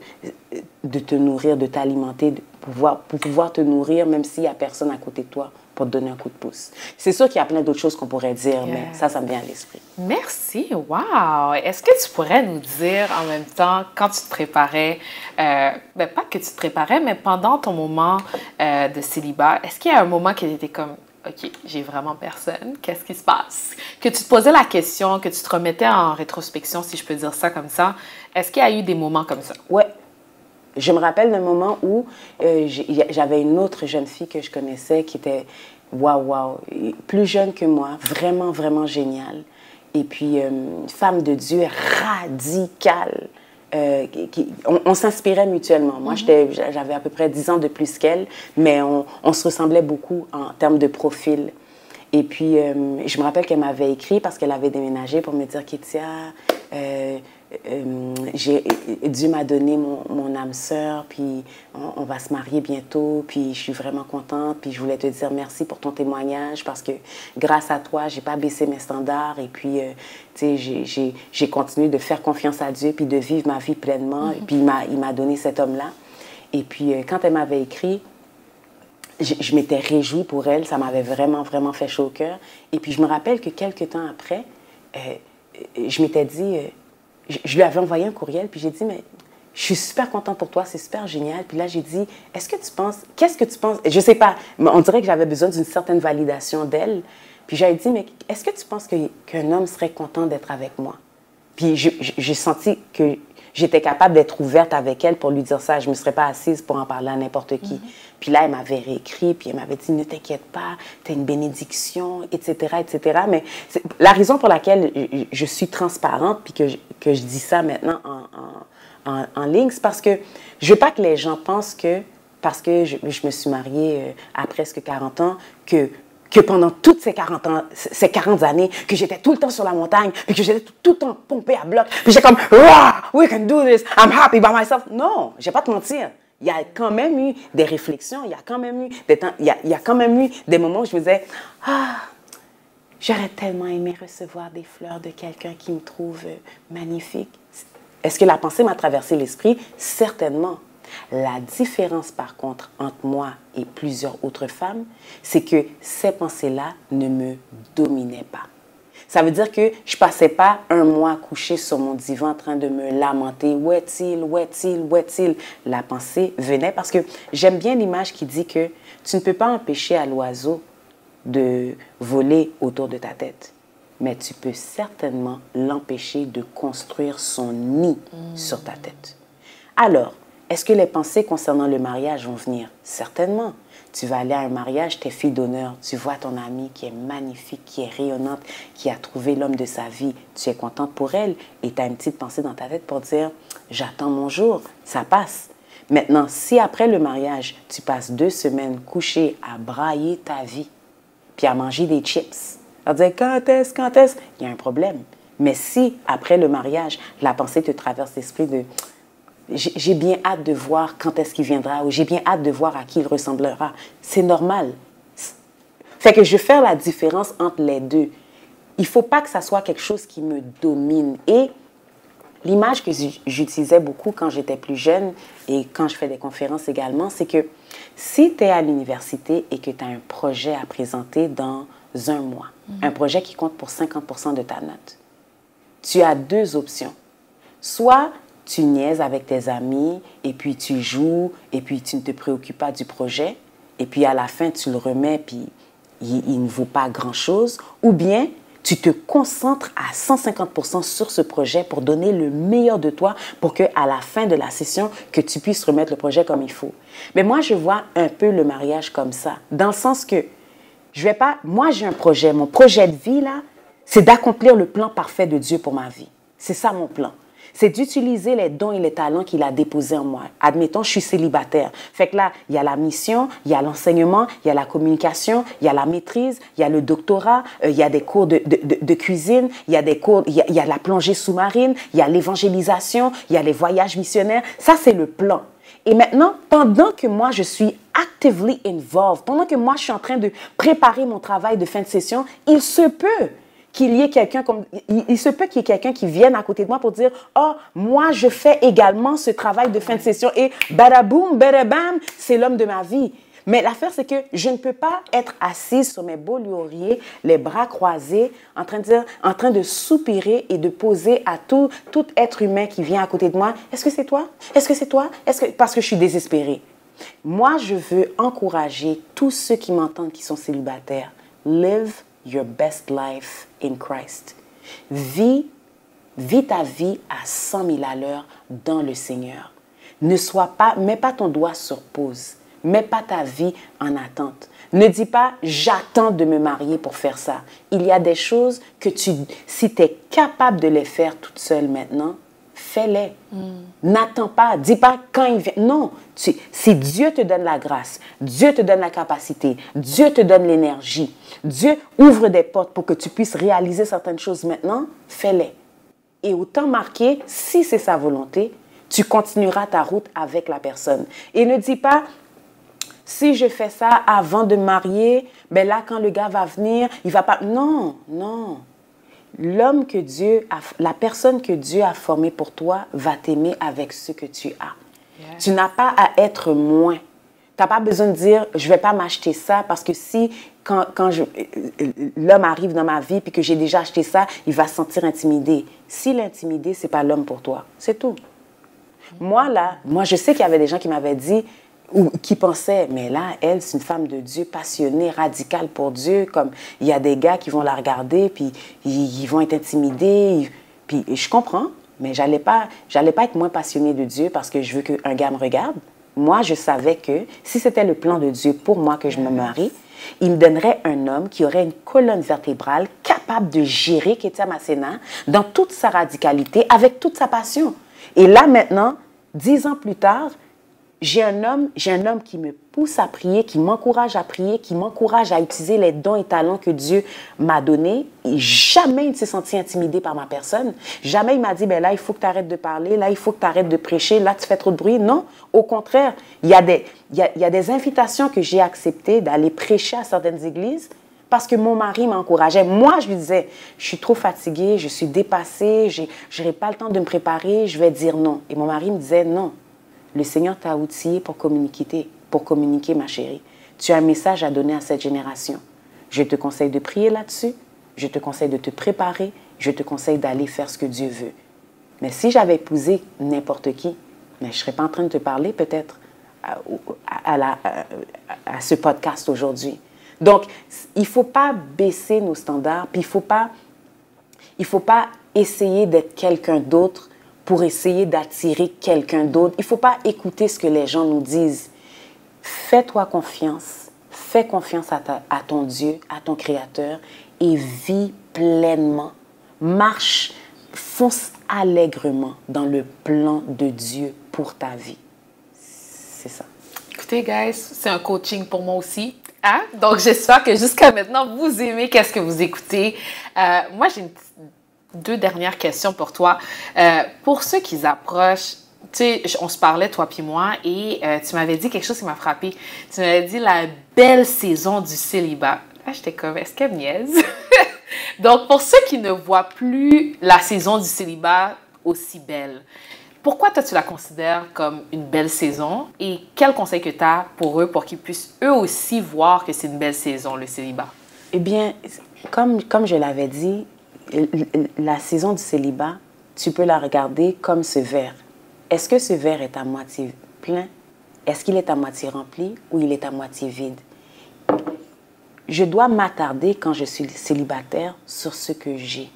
te nourrir, de t'alimenter, pour pouvoir te nourrir même s'il n'y a personne à côté de toi pour te donner un coup de pouce. C'est sûr qu'il y a plein d'autres choses qu'on pourrait dire, mais ça me vient à l'esprit. Merci, wow! Est-ce que tu pourrais nous dire en même temps, quand tu te préparais, pas que tu te préparais, mais pendant ton moment de célibat, est-ce qu'il y a un moment qui était comme, OK, j'ai vraiment personne, qu'est-ce qui se passe? Que tu te posais la question, que tu te remettais en rétrospection, si je peux dire ça comme ça, est-ce qu'il y a eu des moments comme ça? Ouais. Je me rappelle d'un moment où j'avais une autre jeune fille que je connaissais qui était, waouh, plus jeune que moi, vraiment, vraiment géniale. Et puis, une femme de Dieu radicale. On s'inspirait mutuellement. Moi, j'avais à peu près 10 ans de plus qu'elle, mais on se ressemblait beaucoup en termes de profil. Et puis, je me rappelle qu'elle m'avait écrit parce qu'elle avait déménagé pour me dire, Kétia, Dieu m'a donné mon âme sœur, puis on va se marier bientôt, puis je suis vraiment contente, puis je voulais te dire merci pour ton témoignage parce que grâce à toi, j'ai pas baissé mes standards et puis tu sais, j'ai continué de faire confiance à Dieu puis de vivre ma vie pleinement. Et puis il m'a donné cet homme-là. Et puis quand elle m'avait écrit, je m'étais réjouie pour elle, ça m'avait vraiment, vraiment fait chaud au cœur. Et puis je me rappelle que quelques temps après, je m'étais dit... Je lui avais envoyé un courriel, puis j'ai dit, mais je suis super contente pour toi, c'est super génial. Puis là, j'ai dit, qu'est-ce que tu penses? Je sais pas, mais on dirait que j'avais besoin d'une certaine validation d'elle. Puis j'avais dit, mais est-ce que tu penses qu'un homme serait content d'être avec moi? Puis j'ai senti que j'étais capable d'être ouverte avec elle pour lui dire ça. Je ne me serais pas assise pour en parler à n'importe qui. Puis là, elle m'avait réécrit, puis elle m'avait dit, ne t'inquiète pas, tu es une bénédiction, etc., etc. Mais la raison pour laquelle je suis transparente, puis que je dis ça maintenant en ligne, c'est parce que je ne veux pas que les gens pensent que, parce que je me suis mariée à presque 40 ans, que pendant toutes ces 40 années, que j'étais tout le temps sur la montagne, puis que j'étais tout le temps pompée à bloc, puis j'étais comme, wow, we can do this, I'm happy by myself. Non, je ne vais pas te mentir. Il y a quand même eu des réflexions, il y a quand même eu des temps, il y a quand même eu des moments où je me disais, j'aurais tellement aimé recevoir des fleurs de quelqu'un qui me trouve magnifique. Est-ce que la pensée m'a traversé l'esprit? Certainement. La différence, par contre, entre moi et plusieurs autres femmes, c'est que ces pensées-là ne me dominaient pas. Ça veut dire que je ne passais pas un mois couché sur mon divan en train de me lamenter. Où est-il? Où est-il? Où est-il? La pensée venait parce que j'aime bien l'image qui dit que tu ne peux pas empêcher à l'oiseau de voler autour de ta tête. Mais tu peux certainement l'empêcher de construire son nid sur ta tête. Alors, est-ce que les pensées concernant le mariage vont venir? Certainement. Tu vas aller à un mariage, t'es fille d'honneur, tu vois ton amie qui est magnifique, qui est rayonnante, qui a trouvé l'homme de sa vie. Tu es contente pour elle et tu as une petite pensée dans ta tête pour dire « j'attends mon jour, ça passe ». Maintenant, si après le mariage, tu passes 2 semaines couchée à brailler ta vie, puis à manger des chips, à dire « quand est-ce, il y a un problème. Mais si, après le mariage, la pensée te traverse l'esprit de « j'ai bien hâte de voir quand est-ce qu'il viendra ou j'ai bien hâte de voir à qui il ressemblera », c'est normal. Fait que je vais faire la différence entre les deux. Il ne faut pas que ça soit quelque chose qui me domine. Et l'image que j'utilisais beaucoup quand j'étais plus jeune et quand je fais des conférences également, c'est que si tu es à l'université et que tu as un projet à présenter dans un mois, un projet qui compte pour 50% de ta note, tu as 2 options. Soit tu niaises avec tes amis et puis tu joues et puis tu ne te préoccupes pas du projet et puis à la fin tu le remets puis il ne vaut pas grand-chose, ou bien tu te concentres à 150% sur ce projet pour donner le meilleur de toi pour qu'à la fin de la session, que tu puisses remettre le projet comme il faut. Mais moi, je vois un peu le mariage comme ça, dans le sens que je vais pas... Moi, j'ai un projet. Mon projet de vie, là, c'est d'accomplir le plan parfait de Dieu pour ma vie. C'est ça mon plan. C'est d'utiliser les dons et les talents qu'il a déposés en moi. Admettons, je suis célibataire. Fait que là, il y a la mission, il y a l'enseignement, il y a la communication, il y a la maîtrise, il y a le doctorat, il y a des cours de cuisine, il y a des cours, il y a la plongée sous-marine, il y a l'évangélisation, il y a les voyages missionnaires. Ça, c'est le plan. Et maintenant, pendant que moi, je suis actively involved, pendant que moi, je suis en train de préparer mon travail de fin de session, il se peut qu'il y ait quelqu'un il se peut qu'il y ait quelqu'un qui vienne à côté de moi pour dire « Oh, moi, je fais également ce travail de fin de session et badaboum, badabam, c'est l'homme de ma vie. » Mais l'affaire, c'est que je ne peux pas être assise sur mes beaux lauriers, les bras croisés, en train de soupirer et de poser à tout être humain qui vient à côté de moi. « Est-ce que c'est toi? Est-ce que c'est toi? Parce que je suis désespérée. Moi, je veux encourager tous ceux qui m'entendent qui sont célibataires. Live your best life in Christ. Vis ta vie à 100 000 à l'heure dans le Seigneur. Mets pas ton doigt sur pause. Mets pas ta vie en attente. Ne dis pas « j'attends de me marier pour faire ça ». Il y a des choses que si tu es capable de les faire toute seule maintenant, fais-les. N'attends pas. Dis pas quand il vient. Non. Si Dieu te donne la grâce, Dieu te donne la capacité, Dieu te donne l'énergie, Dieu ouvre des portes pour que tu puisses réaliser certaines choses maintenant, fais-les. Et au temps marqué, si c'est sa volonté, tu continueras ta route avec la personne. Et ne dis pas, si je fais ça avant de me marier, ben là, quand le gars va venir, il va pas... Non, non. La personne que Dieu a formée pour toi va t'aimer avec ce que tu as. Yeah. Tu n'as pas à être moins. Tu n'as pas besoin de dire, je ne vais pas m'acheter ça parce que si, quand l'homme arrive dans ma vie et que j'ai déjà acheté ça, il va se sentir intimidé. Si l'intimidé, ce n'est pas l'homme pour toi, c'est tout. Moi, je sais qu'il y avait des gens qui m'avaient dit, ou qui pensaient, mais là, elle, c'est une femme de Dieu, passionnée, radicale pour Dieu, comme il y a des gars qui vont la regarder, puis ils vont être intimidés, puis je comprends, mais j'allais pas être moins passionnée de Dieu parce que je veux qu'un gars me regarde. Moi, je savais que si c'était le plan de Dieu pour moi que je me marie, il me donnerait un homme qui aurait une colonne vertébrale capable de gérer Ketia Masséna dans toute sa radicalité, avec toute sa passion. Et là, maintenant, 10 ans plus tard, j'ai un homme qui me pousse à prier, qui m'encourage à prier, qui m'encourage à utiliser les dons et talents que Dieu m'a donnés. Et jamais il ne s'est senti intimidé par ma personne. Jamais il m'a dit, ben là, il faut que tu arrêtes de parler, là, il faut que tu arrêtes de prêcher, là, tu fais trop de bruit. Non, au contraire, il y a des invitations que j'ai acceptées d'aller prêcher à certaines églises parce que mon mari m'encourageait. Moi, je lui disais, je suis trop fatiguée, je n'aurai pas le temps de me préparer, je vais dire non. Et mon mari me disait non. Le Seigneur t'a outillé pour communiquer, ma chérie. Tu as un message à donner à cette génération. Je te conseille de prier là-dessus. Je te conseille de te préparer. Je te conseille d'aller faire ce que Dieu veut. Mais si j'avais épousé n'importe qui, mais je ne serais pas en train de te parler peut-être à ce podcast aujourd'hui. Donc, il ne faut pas baisser nos standards, puis il faut pas essayer d'être quelqu'un d'autre pour essayer d'attirer quelqu'un d'autre. Il ne faut pas écouter ce que les gens nous disent. Fais-toi confiance. Fais confiance à ton Dieu, à ton Créateur et vis pleinement. Marche, fonce allègrement dans le plan de Dieu pour ta vie. C'est ça. Écoutez, guys, c'est un coaching pour moi aussi. Hein? Donc, j'espère que jusqu'à maintenant, vous aimez qu'est-ce que vous écoutez. Moi, j'ai deux dernières questions pour toi. Pour ceux qui approchent, tu sais, on se parlait, toi puis moi, et tu m'avais dit quelque chose qui m'a frappée. Tu m'avais dit la belle saison du célibat. Là, j'étais comme, est-ce qu'elle me niaise? Donc, pour ceux qui ne voient plus la saison du célibat aussi belle, pourquoi toi, tu la considères comme une belle saison et quel conseil que tu as pour eux pour qu'ils puissent eux aussi voir que c'est une belle saison, le célibat? Eh bien, comme je l'avais dit, la saison du célibat, tu peux la regarder comme ce verre. Est-ce que ce verre est à moitié plein? Est-ce qu'il est à moitié rempli ou il est à moitié vide? Je dois m'attarder quand je suis célibataire sur ce que j'ai.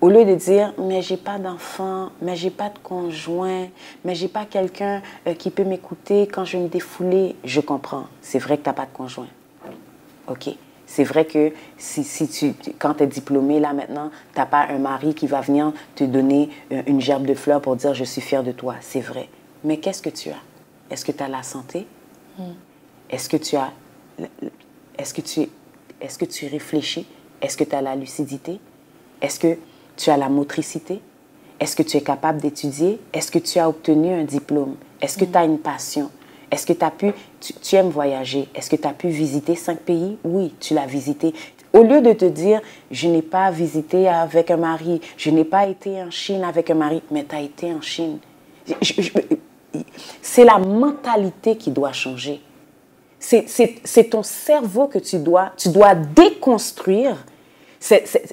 Au lieu de dire, mais j'ai pas d'enfant, mais j'ai pas de conjoint, mais j'ai pas quelqu'un qui peut m'écouter quand je vais me défouler. Je comprends. C'est vrai que tu n'as pas de conjoint. OK. C'est vrai que quand tu es diplômé, là maintenant, tu n'as pas un mari qui va venir te donner une gerbe de fleurs pour dire, je suis fière de toi. C'est vrai. Mais qu'est-ce que tu as? Est-ce que tu as la santé? Est-ce que tu as... Est-ce que tu réfléchis? Est-ce que tu as la lucidité? Est-ce que tu as la motricité? Est-ce que tu es capable d'étudier? Est-ce que tu as obtenu un diplôme? Est-ce que tu as une passion? Est-ce que tu aimes voyager? Est-ce que tu as pu visiter 5 pays? Oui, tu l'as visité. Au lieu de te dire, je n'ai pas visité avec un mari, je n'ai pas été en Chine avec un mari, mais tu as été en Chine. C'est la mentalité qui doit changer. C'est ton cerveau que tu dois déconstruire.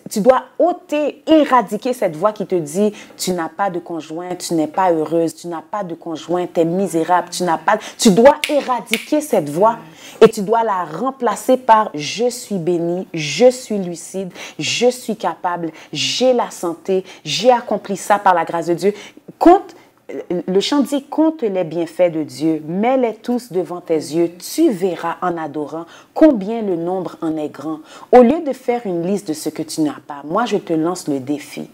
Tu dois ôter, éradiquer cette voix qui te dit tu n'as pas de conjoint, tu n'es pas heureuse, tu n'as pas de conjoint, tu es misérable, tu dois éradiquer cette voix et tu dois la remplacer par je suis béni, je suis lucide, je suis capable, j'ai la santé, j'ai accompli ça par la grâce de Dieu. Le chant dit, compte les bienfaits de Dieu, mets-les tous devant tes yeux, tu verras en adorant combien le nombre en est grand. Au lieu de faire une liste de ce que tu n'as pas, moi je te lance le défi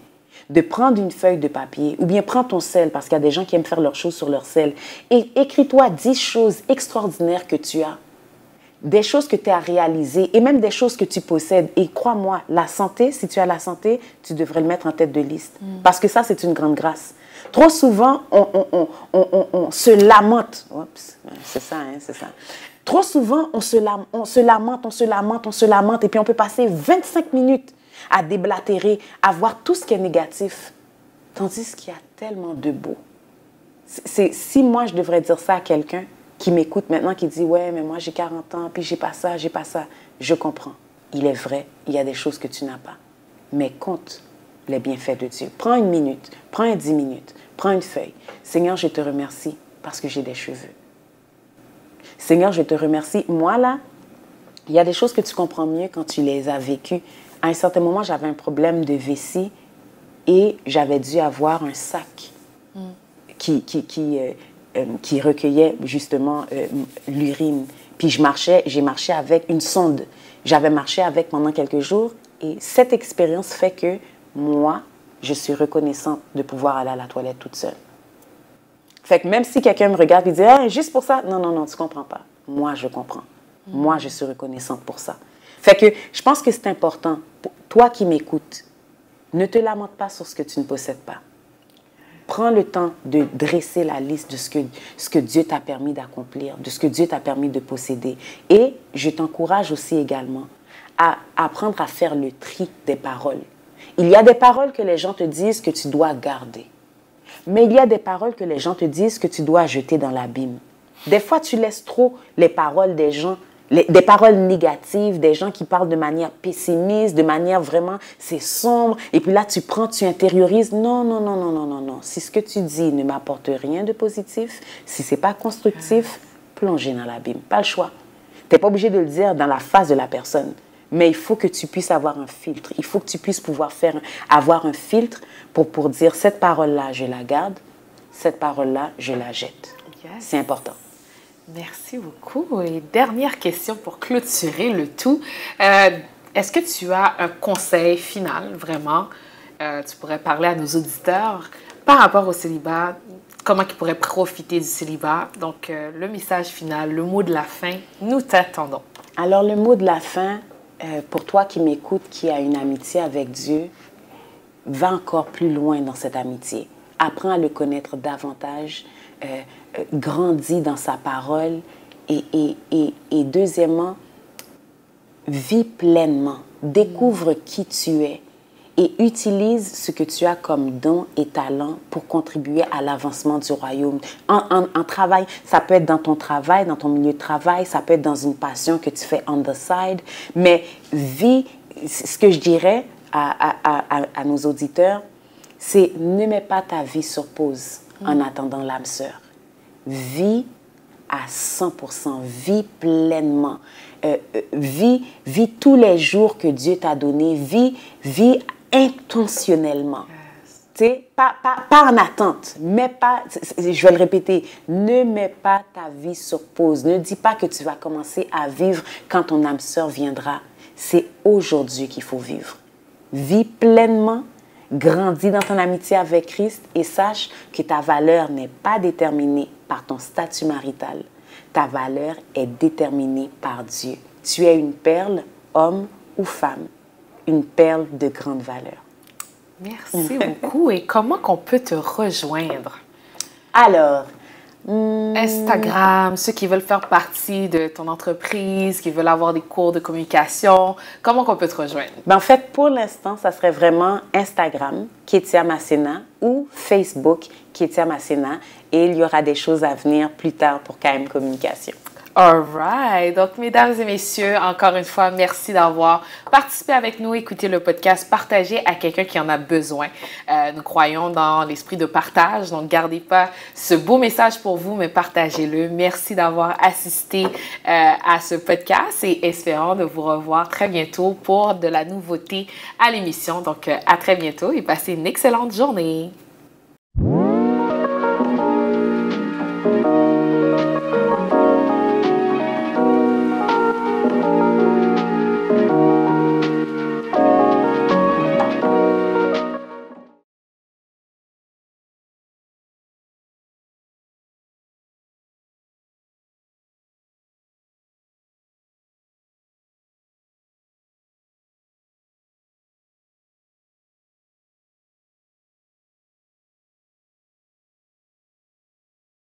de prendre une feuille de papier ou bien prends ton sel, parce qu'il y a des gens qui aiment faire leurs choses sur leur sel, et écris-toi 10 choses extraordinaires que tu as. Des choses que tu as réalisées et même des choses que tu possèdes. Et crois-moi, la santé, si tu as la santé, tu devrais le mettre en tête de liste. Parce que ça, c'est une grande grâce. Trop souvent, on se lamente. Oups, c'est ça, hein, c'est ça. Trop souvent, on se lamente, et puis on peut passer 25 minutes à déblatérer, à voir tout ce qui est négatif. Tandis qu'il y a tellement de beau. Si moi, je devrais dire ça à quelqu'un qui m'écoute maintenant, qui dit « Ouais, mais moi, j'ai 40 ans, puis j'ai pas ça. » Je comprends. Il est vrai, il y a des choses que tu n'as pas. Mais compte les bienfaits de Dieu. Prends 1 minute, prends 10 minutes, prends une feuille. Seigneur, je te remercie parce que j'ai des cheveux. Seigneur, je te remercie. Moi, là, il y a des choses que tu comprends mieux quand tu les as vécues. À un certain moment, j'avais un problème de vessie et j'avais dû avoir un sac qui recueillait justement l'urine. Puis j'ai marché avec une sonde. J'avais marché avec pendant quelques jours et cette expérience fait que moi, je suis reconnaissante de pouvoir aller à la toilette toute seule. Fait que même si quelqu'un me regarde et dit ah, « juste pour ça », non, tu comprends pas. Moi, je comprends. Moi, je suis reconnaissante pour ça. Fait que je pense que c'est important, pour toi qui m'écoutes, ne te lamente pas sur ce que tu ne possèdes pas. Prends le temps de dresser la liste de ce que Dieu t'a permis d'accomplir, de ce que Dieu t'a permis de posséder. Et je t'encourage aussi également à apprendre à faire le tri des paroles. Il y a des paroles que les gens te disent que tu dois garder. Mais il y a des paroles que les gens te disent que tu dois jeter dans l'abîme. Des fois, tu laisses trop les paroles des gens, des paroles négatives, des gens qui parlent de manière pessimiste, de manière vraiment, c'est sombre. Et puis là, tu prends, tu intériorises. Non, non, non, non, non, non, non. Si ce que tu dis ne m'apporte rien de positif, si ce n'est pas constructif, plongez dans l'abîme. Pas le choix. Tu n'es pas obligé de le dire dans la face de la personne. Mais il faut que tu puisses avoir un filtre. Il faut que tu puisses pouvoir avoir un filtre pour dire cette parole-là, je la garde. Cette parole-là, je la jette. Yes. C'est important. Merci beaucoup. Et dernière question pour clôturer le tout. Est-ce que tu as un conseil final, vraiment, tu pourrais parler à nos auditeurs par rapport au célibat, comment ils pourraient profiter du célibat? Donc, le message final, le mot de la fin, nous t'attendons. Alors, le mot de la fin, pour toi qui m'écoutes, qui a une amitié avec Dieu, va encore plus loin dans cette amitié. Apprends à le connaître davantage, grandis dans sa parole et deuxièmement, vis pleinement, découvre qui tu es et utilise ce que tu as comme don et talent pour contribuer à l'avancement du royaume. En travail, ça peut être dans ton travail, dans ton milieu de travail, ça peut être dans une passion que tu fais on the side, mais vis, ce que je dirais à nos auditeurs, c'est ne mets pas ta vie sur pause en attendant l'âme sœur. Vis à 100%, vis pleinement, vis tous les jours que Dieu t'a donné, vis intentionnellement. Yes. Pas en attente, mais pas, je vais le répéter, ne mets pas ta vie sur pause. Ne dis pas que tu vas commencer à vivre quand ton âme sœur viendra. C'est aujourd'hui qu'il faut vivre. Vis pleinement, grandis dans ton amitié avec Christ et sache que ta valeur n'est pas déterminée par ton statut marital. Ta valeur est déterminée par Dieu. Tu es une perle, homme ou femme, une perle de grande valeur. Merci beaucoup. Et comment qu'on peut te rejoindre? Alors, Instagram, ceux qui veulent faire partie de ton entreprise, qui veulent avoir des cours de communication, comment qu'on peut te rejoindre? En fait, pour l'instant, ça serait vraiment Instagram, Ketia Masséna, ou Facebook, Ketia Masséna, et il y aura des choses à venir plus tard pour KM Communication. All right. Donc, mesdames et messieurs, encore une fois, merci d'avoir participé avec nous, écouté le podcast, partagé à quelqu'un qui en a besoin. Nous croyons dans l'esprit de partage, donc gardez pas ce beau message pour vous, mais partagez-le. Merci d'avoir assisté à ce podcast et espérons de vous revoir très bientôt pour de la nouveauté à l'émission. Donc, à très bientôt et passez une excellente journée.